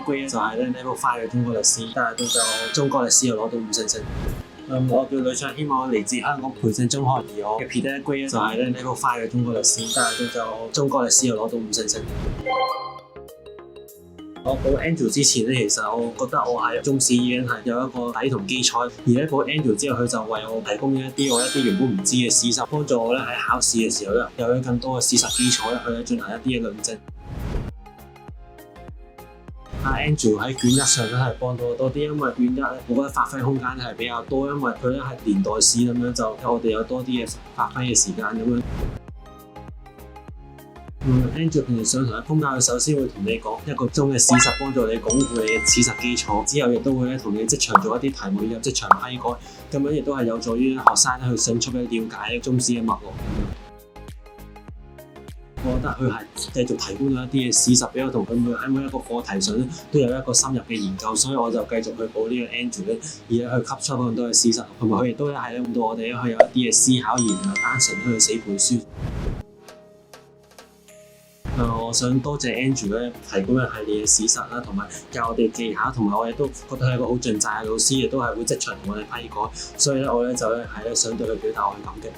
grade 就係咧 level 5嘅中國歷史，但係到最後中國歷史又攞到5星星。我叫呂卓，希望嚟自香港培正中學，而我嘅 P1 grade 就係咧 level 5嘅中國歷史，但係到最後中國歷史又攞到5星星。我報 Angel 之前咧，其實我覺得我喺中史已經係有一個底同基礎，而咧報 Angel 之後，佢就為我提供咗我一啲原本唔知嘅史實，幫助我咧喺考試嘅時候咧有咗更多嘅史實基礎咧去進行一啲嘅論證。Angel 喺卷一上咧係幫到我多啲，因為卷一咧我覺得發揮空間係比較多，因為佢咧係年代史咁樣，就我哋有多啲嘅發揮嘅時間咁樣。Angel 平時上堂嘅空間，佢首先會同你講1個鐘嘅史實，幫助你鞏固你嘅史實基礎。之後亦都會咧同你即場做一啲題目入即場批改，咁樣亦都係有助於學生咧去迅速嘅了解中史嘅脈絡。我覺得佢係繼續提供咗一啲嘅史實俾我，同佢喺每一個課題上咧都有一個深入嘅研究，所以我就繼續去報呢個 Angel 咧，而咧去吸收更多嘅史實，同埋佢亦都係令到我哋咧去有一啲嘅思考，而唔係單純去死背書。我想多謝 Angel 咧提供一系列嘅史實啦，同埋教我哋技巧，同埋我亦都覺得係一個好盡責嘅老師，亦都係會即場同我哋批改，所以咧我咧就係想對佢表達我嘅感激。